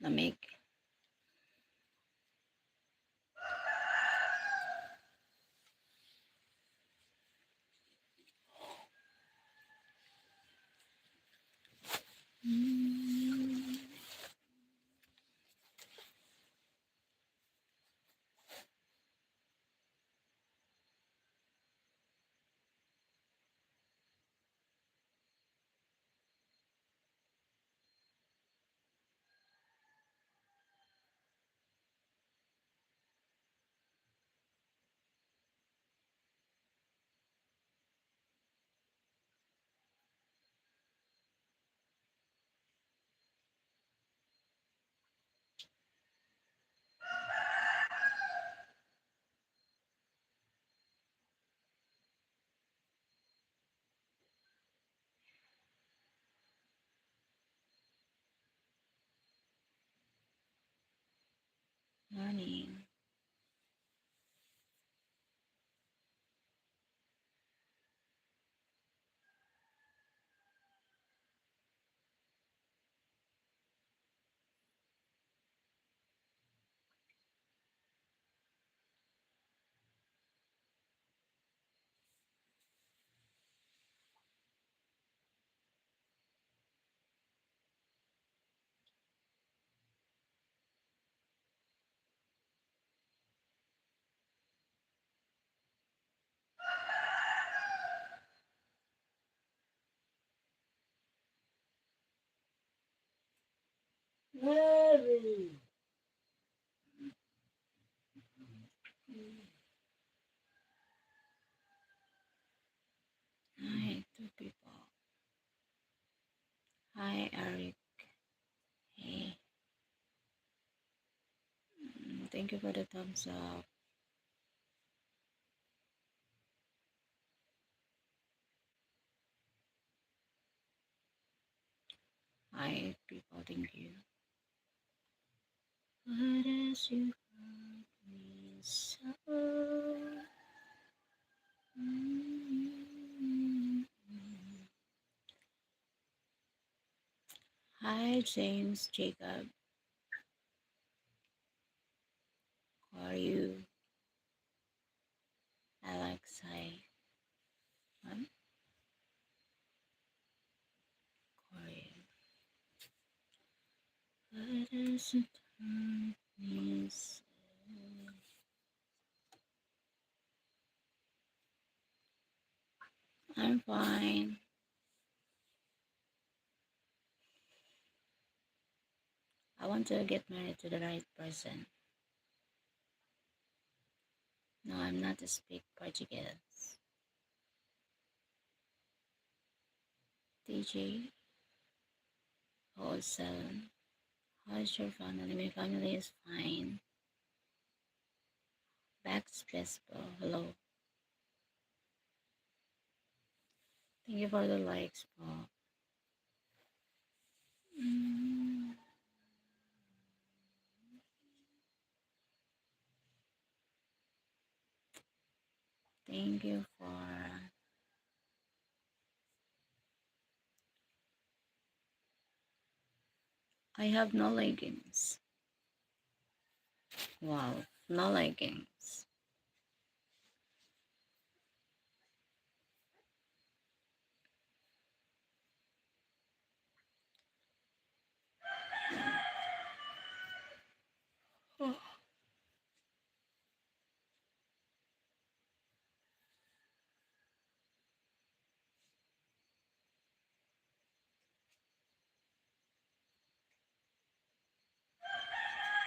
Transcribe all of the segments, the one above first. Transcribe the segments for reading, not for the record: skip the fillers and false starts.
Lamig. Morning. Hi, two people. Hi, Eric. Hey. Thank you for the thumbs up. Hi, people. Thank you. What else you got me so? Hi, James Jacob. How are you? Alex, hi. How are you? What else you got me so? I'm fine. I want to get married to the right person. No, I'm not to speak Portuguese. DJ, wholesale. How's your family? My family is fine. Back's stressful. Hello. Thank you for the likes, Paul. Thank you for. I have no leggings. Wow, no leggings.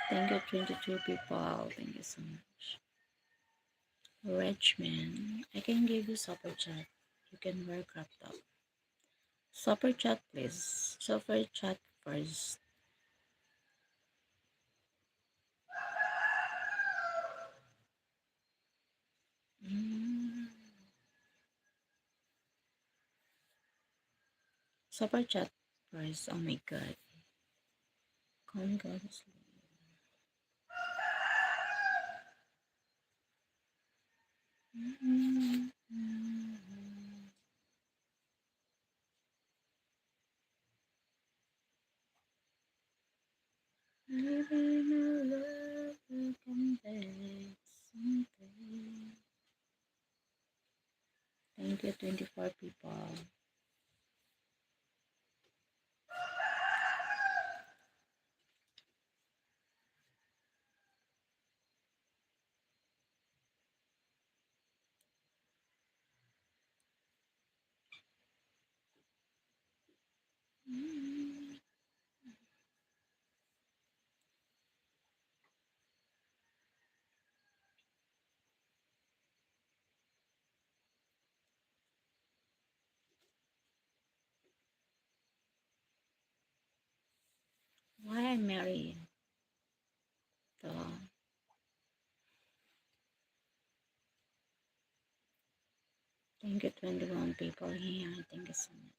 Thank you, 22 people. Thank you so much. Richmond, I can give you super chat. You can wear crop top. Super chat, please. Super chat first. Mm. Super chat first. Oh my god. Can't go to sleep. Thank you, 24 people. Why I marry the Thank you, 21 people here. Thank you so much.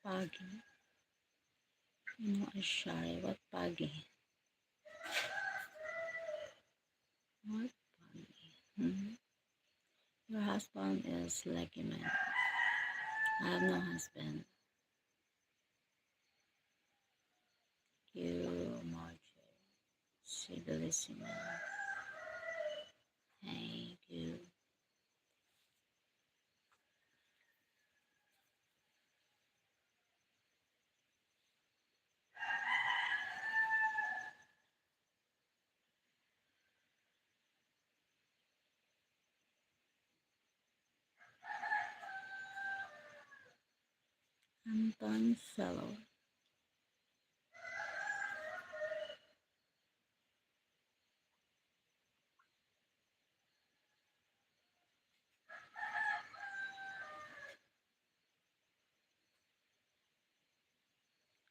Pagi. Ashari. What Pagi? What Pagi? Your husband is lucky man. I have no husband. You, Marjorie. Si bellissima. Thank you. Anton Fellow.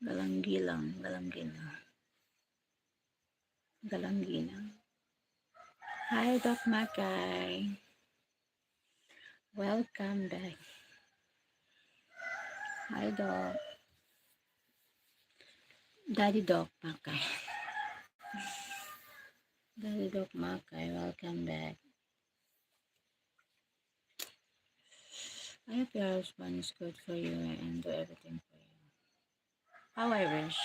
Galanggilang. Galanggilang. Galanggilang. Hi, Doc Makay. Welcome back. Hi, Doc. Daddy Doc Makay. Daddy Doc Makay, welcome back. I hope your husband is good for you and do everything for you. How I wish.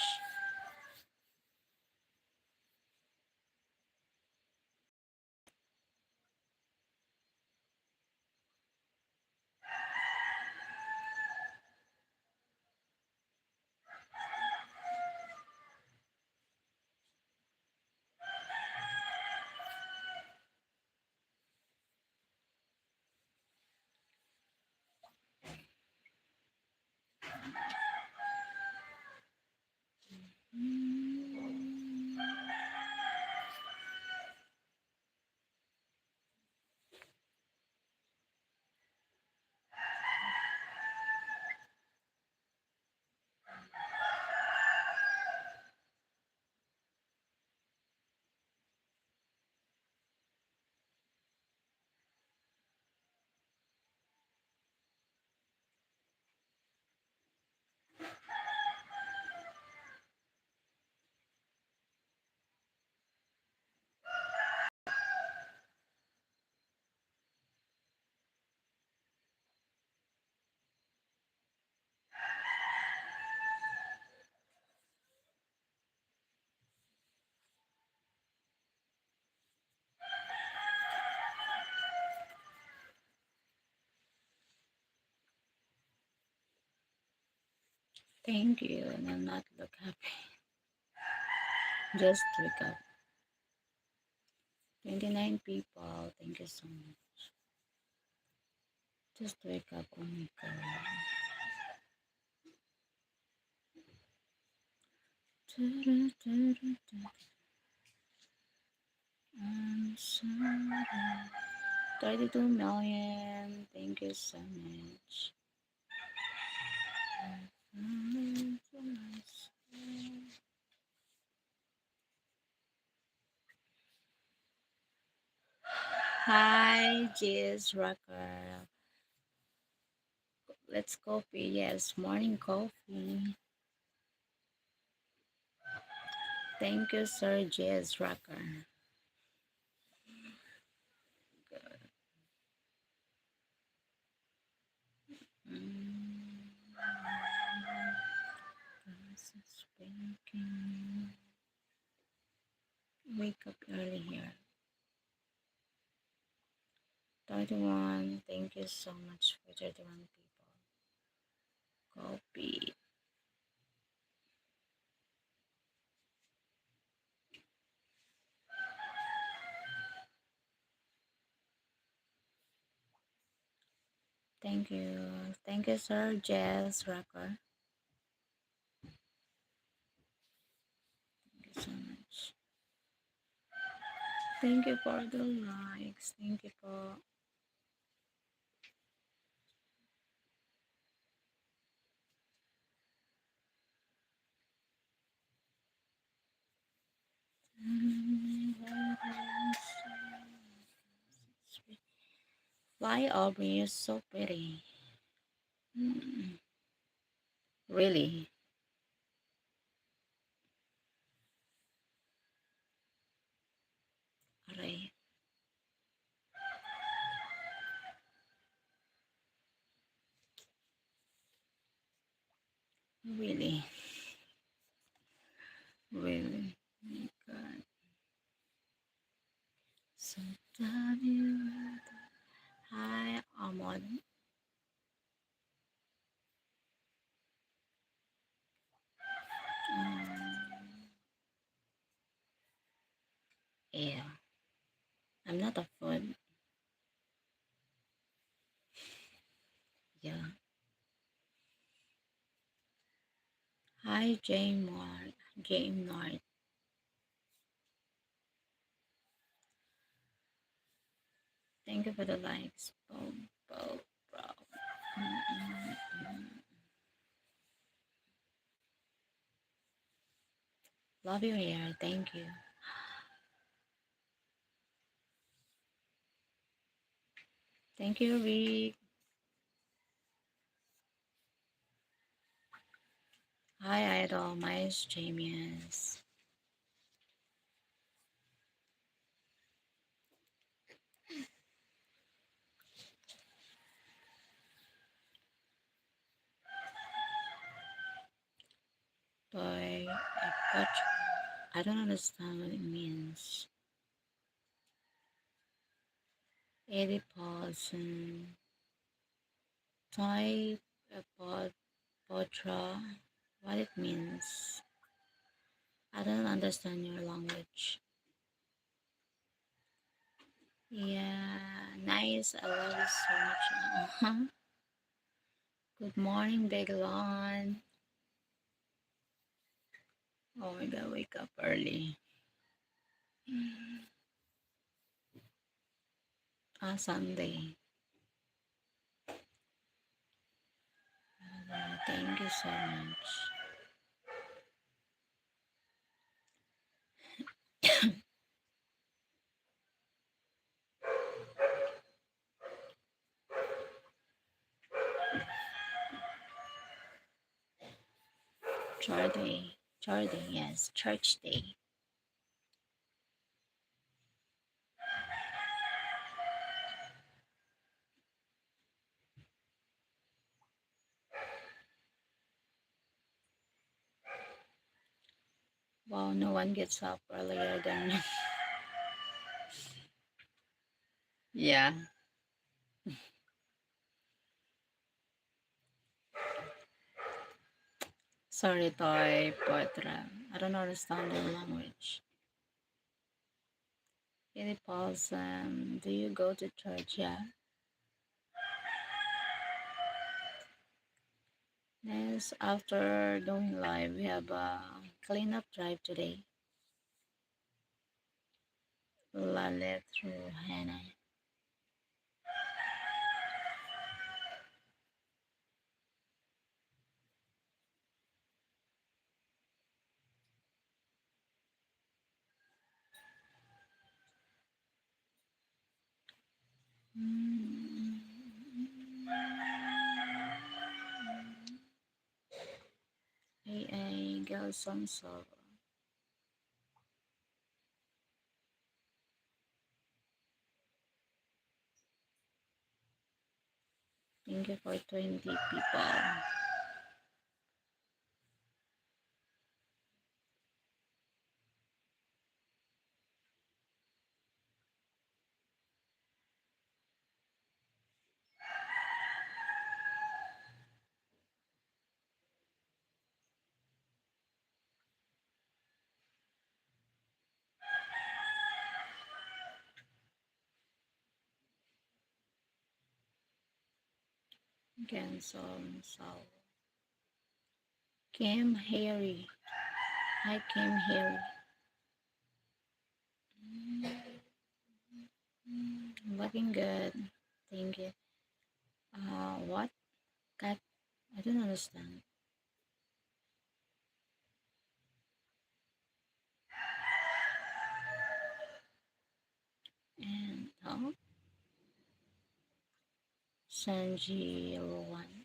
Thank you. And I'm not look happy. Just wake up. 29 people. Thank you so much. Just wake up, oh my god. I'm sorry. 32 million. Thank you so much. Hi, Jizz Rocker. Let's coffee. Yes, morning coffee. Thank you, Sir Jazz Rocker. Mm, this is waking. Wake up early here. 31. Thank you so much for 31 people. Copy. Thank you. Thank you, Sir Jazz Rocker. Thank you so much. Thank you for the likes. Thank you for. Why Aubrey is so pretty? Mm, really? Aray, really? Really? My God. So you. Hi, Amon. Um, yeah, I'm not a food. Yeah. Hi, Jane Mark. Jane Nard. Thank you for the likes. Boom, boom, bro. Mm. Love your hair. Thank you. Thank you, Rick. Hi, Idol. My is Jamius. Boy, I don't understand what it means. Eddie Paulson. Type about Potra. What it means. I don't understand your language. Yeah, nice. I love you so much. Good morning, Beglon. Oh my god, wake up early. Sunday. Thank you so much. Church day. Church day, yes. Church day. Wow, no one gets up earlier than me. Yeah. Sorry, Toy Potra. I don't understand your language. Any pause, do you go to church? Yeah. Yes, after going live, we have a cleanup drive today. Lalet through Hannah. Nelson Salva. Thank you for 20 people. Nelson Salva. Kim Harry. Hi, Kim Harry. Looking good. Thank you. What? Cat? I don't understand. And Sanji Rowan.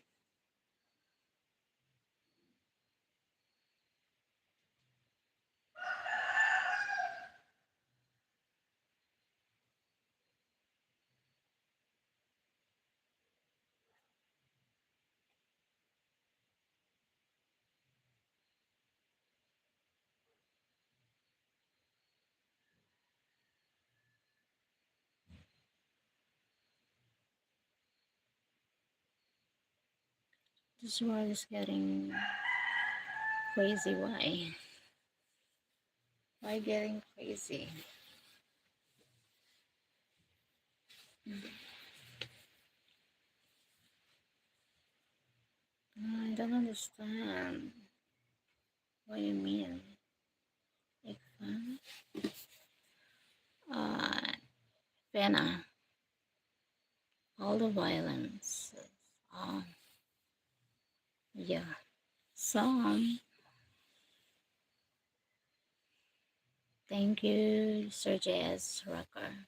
This world is getting crazy. Why? Why getting crazy? I don't understand what you mean. Like fun? Uh, Pena. All the violence. Um, yeah. Some. Thank you, Sir J.S. Rocker.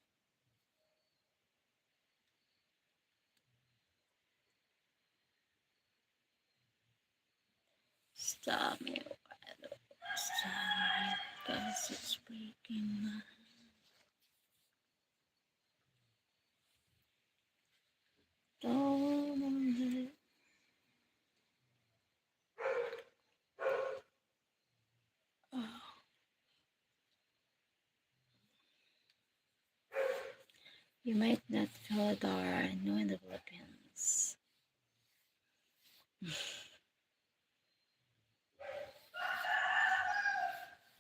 Stop me. Stop. Because it's breaking my... Don't. Oh. You might not feel it or know in the Philippines.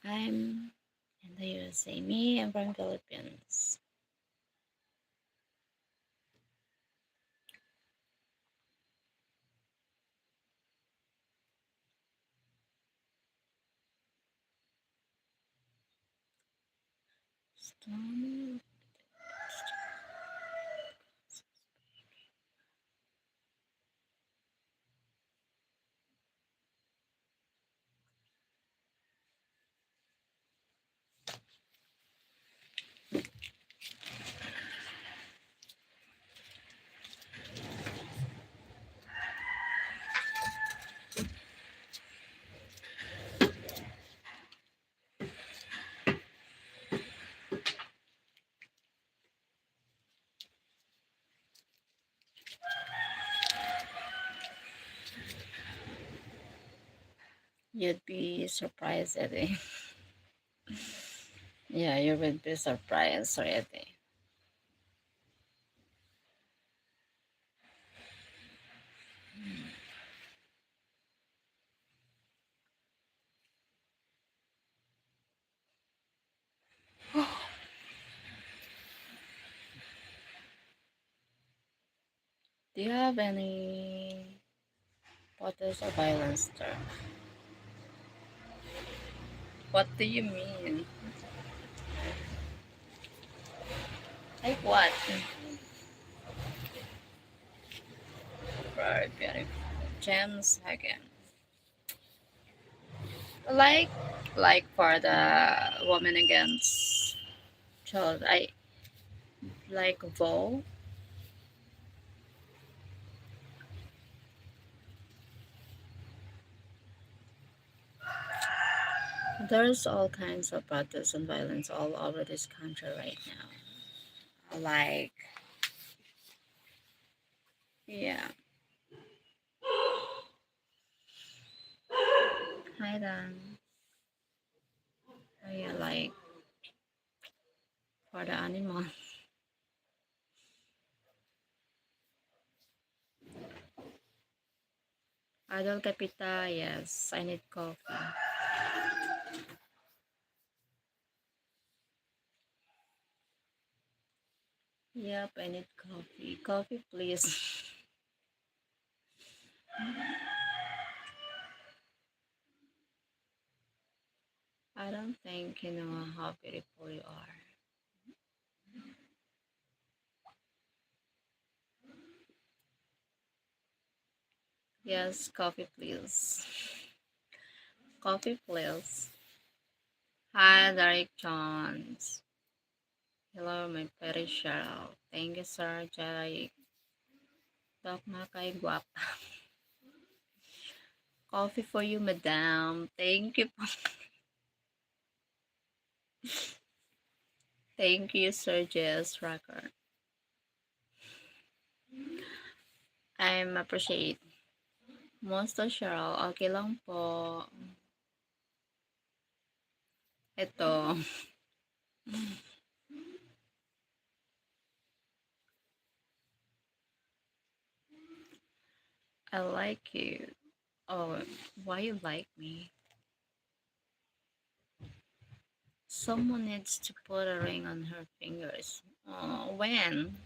I'm in the USA. Me, I'm from Philippines. Stop. You'd be surprised, Eddie. Yeah, you would be surprised already. Do you have any photos of violence there? What do you mean? Like what? Very beautiful. Gems again. Like, like for the woman against child, I like Vogue. There's all kinds of protests and violence all over this country right now. Like, yeah. Hi, Dan. Oh, yeah, like, for the animal. Idol Capita, yes, I need coffee. Yep, I need coffee. Coffee, please. I don't think you know how beautiful you are. Yes, coffee, please. Coffee, please. Hi, Derek Jones. Hello, my pretty Cheryl. Thank you, Sir Jake. Dogma kay guwapa. Coffee for you, madam. Thank you. Thank you, Sir Jess Rocker. I'm appreciate. Most of Cheryl, okay lang po. Ito. I like you. Oh, why you like me? Someone needs to put a ring on her fingers. When?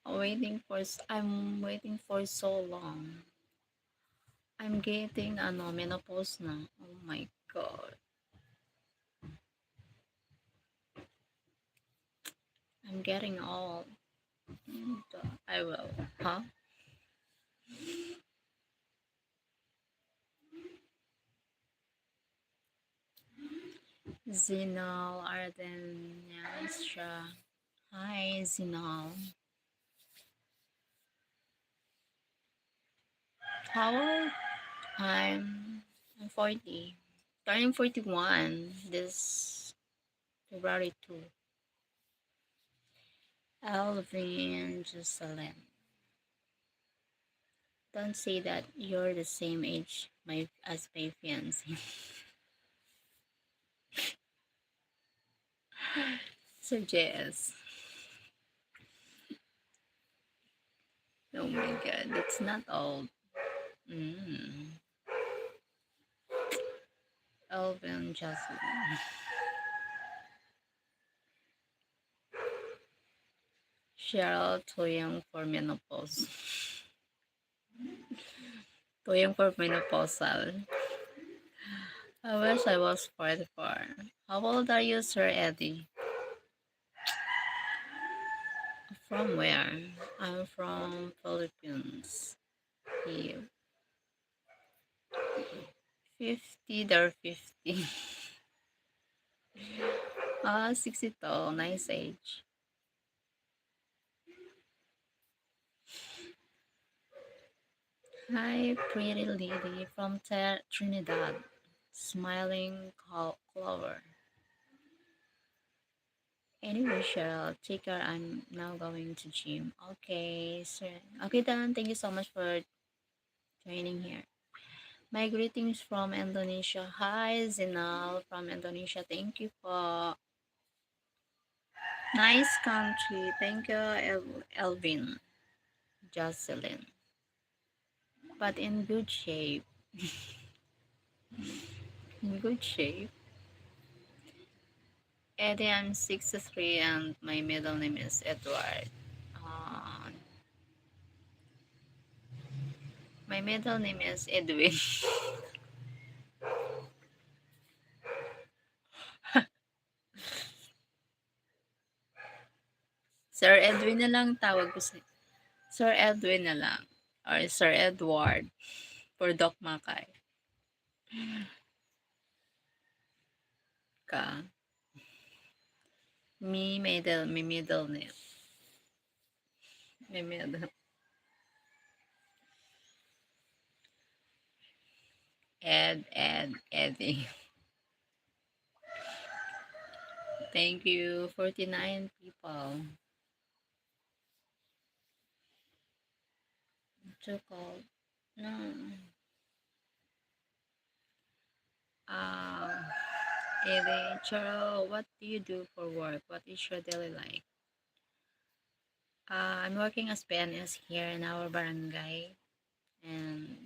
I'm waiting for so long. I'm getting menopause na. Oh my god. I'm getting old. And, I will. Huh? Zinal Ardenastra. Hi, Zinal. How old? I'm 40. Turning 41 this February 2. Alvin Jocelyn. Don't say that you're the same age as my fiance. So Jess. Oh my god, that's not old. Mm. Alvin Jocelyn. Cheryl Toyong for menopause. Toyong for menopausal. I wish I was 44. How old are you, Sir Eddie? From where? I'm from Philippines. Here. 50, they're 50. 62. Nice age. Hi, pretty lady from Trinidad. Smiling Clover. Anyway, Cheryl, take care. I'm now going to gym. Okay, sir. Okay, Dan. Thank you so much for joining here. My greetings from Indonesia. Hi, Zinal from Indonesia. Thank you for nice country. Thank you, Elvin, Jocelyn. But in good shape. In good shape. Eddie, I'm 63 and my middle name is Edward. Uh, my middle name is Edwin. Sir Edwin na lang tawag ko sa Sir Edwin na lang. Or Sir Edward for Doc Makay. Ka. My middle name. My middle. Eddie. Thank you, 49 people. Too cold. No. Uh, Eddie, Charo, what do you do for work? What is your daily life? I'm working as PNS here in our barangay. And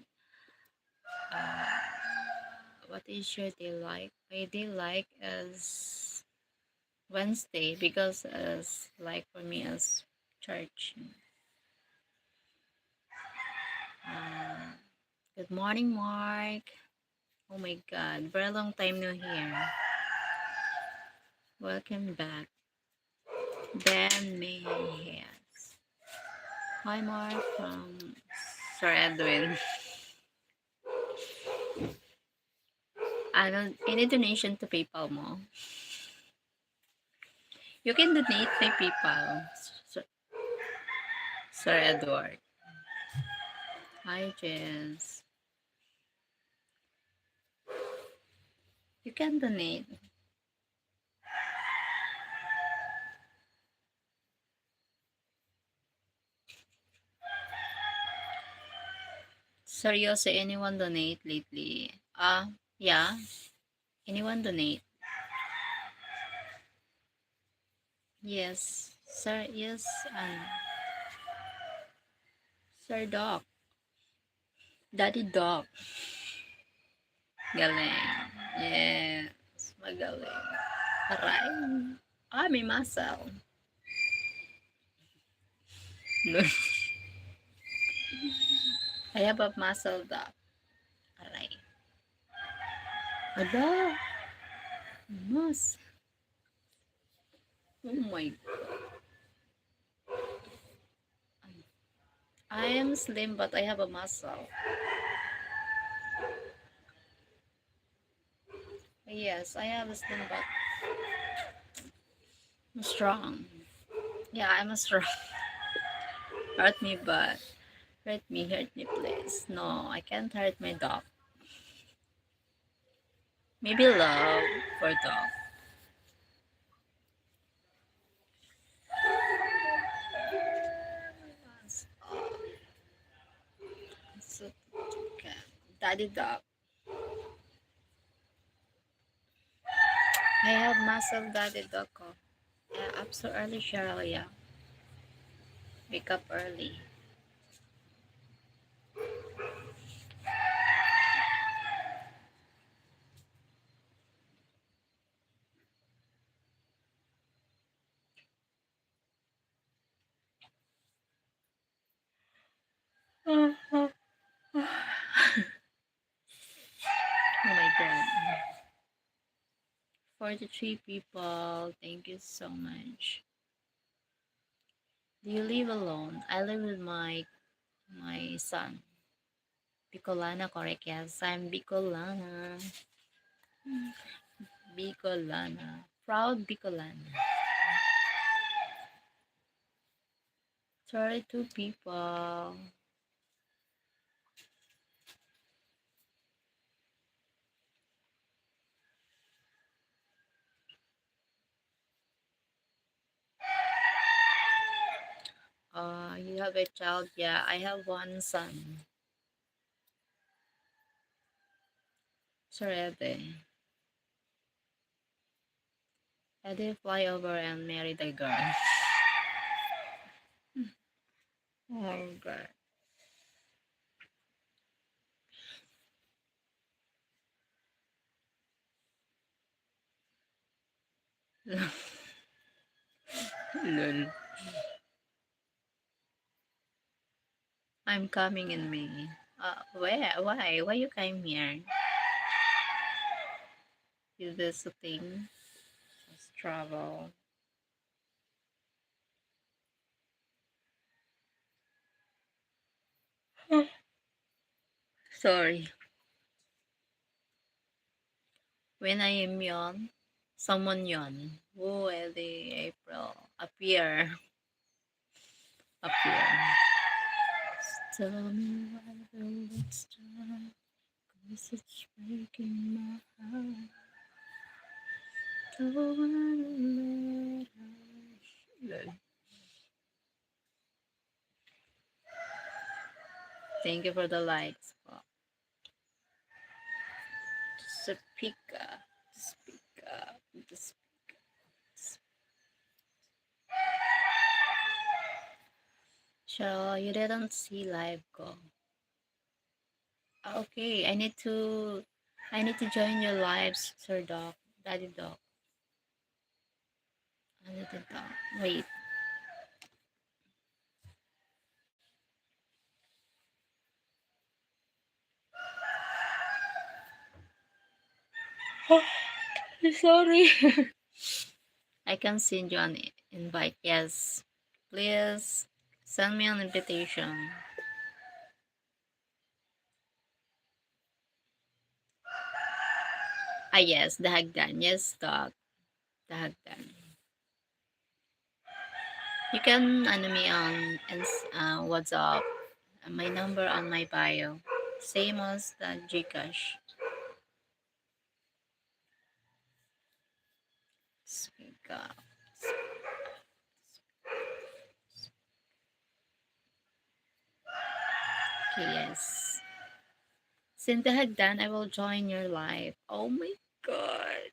uh, what is your day like? My day like is Wednesday because as like for me as church. Uh, Good morning, Mark. Oh my God, very long time no here. Welcome back. Ben Mayhes. Hi, Mark from Sir Edwin. Ano, any donation to PayPal mo? You can donate my PayPal. Sir, Sir Edward. Hi, Jess. You can donate. Seryoso, anyone donate lately? Yeah. Anyone donate? Yes. Sir, yes. Sir Doc. Daddy Doc. Galing. Yes. Magaling. Aray. May muscle. I have a muscle doc. Aray. Ada. Mas. Oh my. I am slim but I have a muscle. Yes, I have a slim but I'm strong. Yeah, I'm a strong. Hurt me but hurt me please. No, I can't hurt my dog. Maybe love for dog. So, okay. Daddy dog. I have muscle daddy dog ko. Yeah, up so early, Cheryl. Yeah. Wake up early. Oh my god. 43 people. Thank you so much. Do you live alone? I live with my son. Bicolana, correct? Yes, I'm Bicolana. Bicolana. Proud Bicolana. 32 people. You have a child? Yeah, I have one son. Sorry, Ede fly over and marry the girl. Oh god. Lol. I'm coming in May. Where? Why? Why you came here? Is this a thing? Let's travel. Sorry. When I am yon, someone yon. Oh, the April. Appear. Appear. Tell me why the lights turn. Message breaking my heart. Don't wanna let her. Thank you for the likes. Oh, speak up, speak up, speak. Cheryl, you didn't see live go. Okay, I need to join your lives, Sir Doc, Daddy Doc, Daddy Doc. Wait. Sorry. I can send you an invite. Yes. Please send me an invitation. Ah, yes, the Hagdan. Yes, Doc. The Hagdan. You can me on WhatsApp. My number on my bio. Same as the Gcash. Speak up. Okay, yes. Since the Hagdan, I will join your live. Oh my god.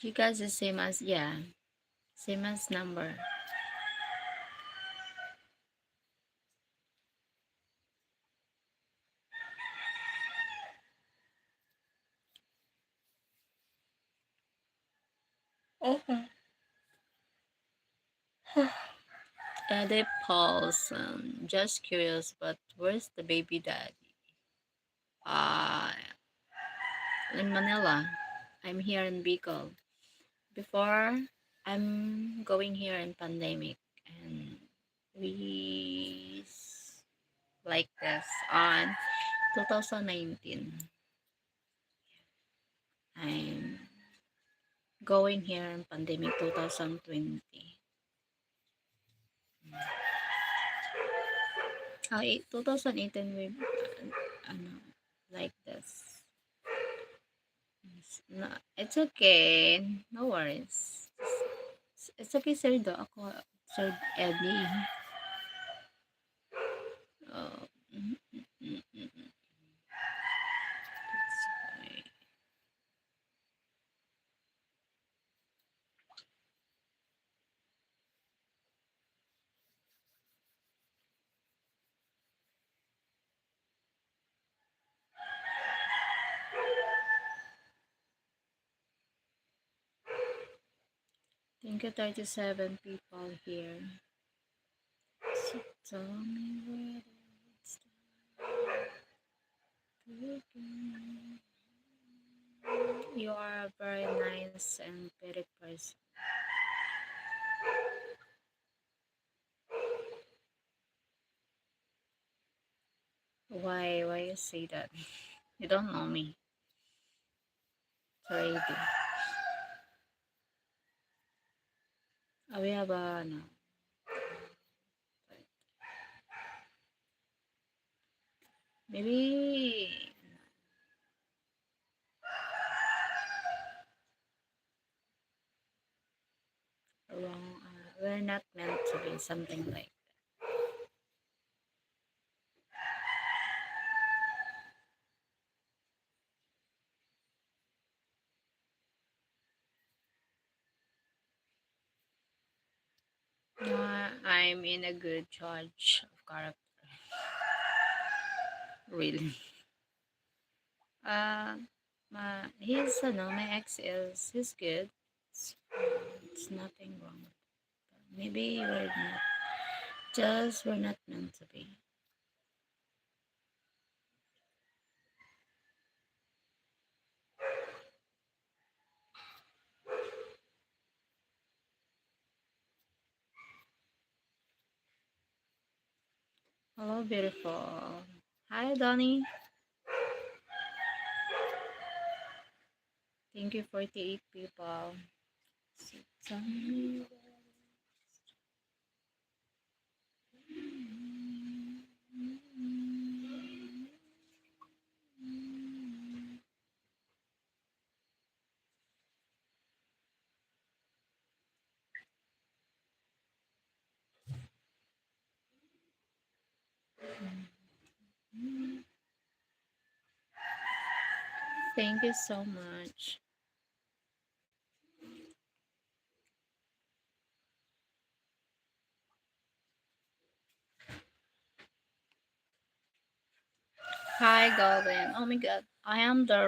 Gcash is same as, yeah. Same as number. Okay. Eddie Paulson. Just curious, but where's the baby daddy? Uh, in Manila. I'm here in Bicol. Before, I'm going here in pandemic. And we like this on 2019. I'm going here in pandemic 2020. 2018 we ano, like this. No, it's okay. No worries. It's okay, Sir Do. Ako, Sir Eddie. Oh, it's okay. Thank you, 37 people here. So tell me what it's taking. You are a very nice and pretty person. Why you say that? You don't know me. Sorry, do. We have a no. Maybe wrong. We're not meant to be something like. I'm in a good charge of character. Really. Uh, my ex he's good. It's nothing wrong. Maybe we're not meant to be. Hello, beautiful. Hi, Donnie. Thank you, 48 people. So tell me. Thank you so much. Hi, Golden. Oh my god. I am the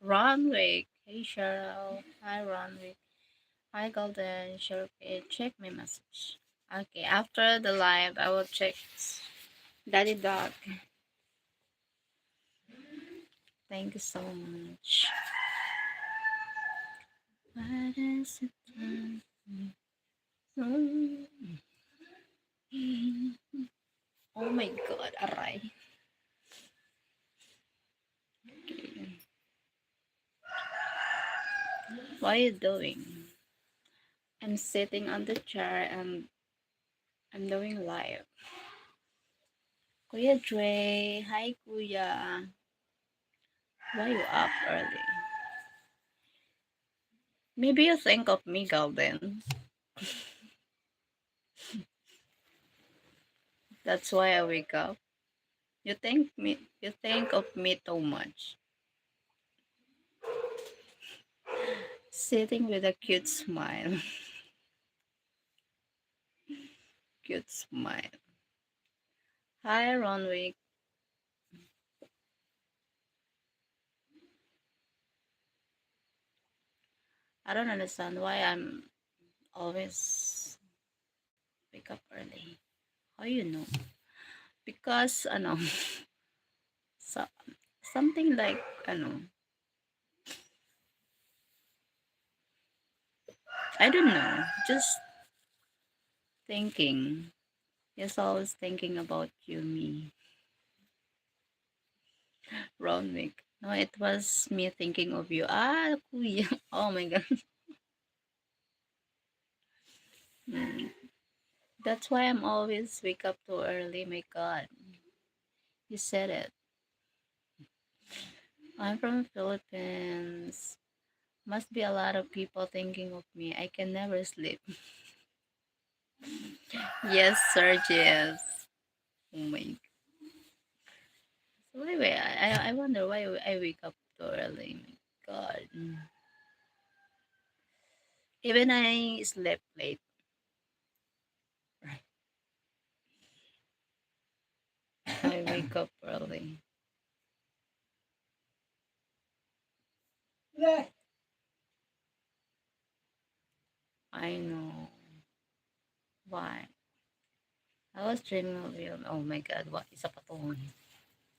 Ronwick. Hey, Cheryl. Hi, Ronwick. Hi, Golden. Cheryl, okay, check my message. Okay, after the live, I will check Daddy Dog. Thank you so much. What is it? Oh my god, aray. What are you doing? I'm sitting on the chair and I'm doing live. Kuya Dre, hi Kuya. Why you up early? Maybe you think of me, Golden. That's why I wake up. You think of me too much. Sitting with a cute smile. Cute smile. Hi Ronwick. I don't understand why I'm always wake up early. How you know? Because so, something like I don't know. Just thinking. Just always thinking about you, me, Ronwick. No, it was me thinking of you. Ah, kuya. Oh my god. Mm. That's why I'm always wake up too early. My god. You said it. I'm from Philippines. Must be a lot of people thinking of me. I can never sleep. Yes, sir, yes. Oh my. So anyway, I wonder why I wake up too early. My God. Even I slept late. I wake up early. I know. Why? I was dreaming of you. Oh my God, what? Isa pa to.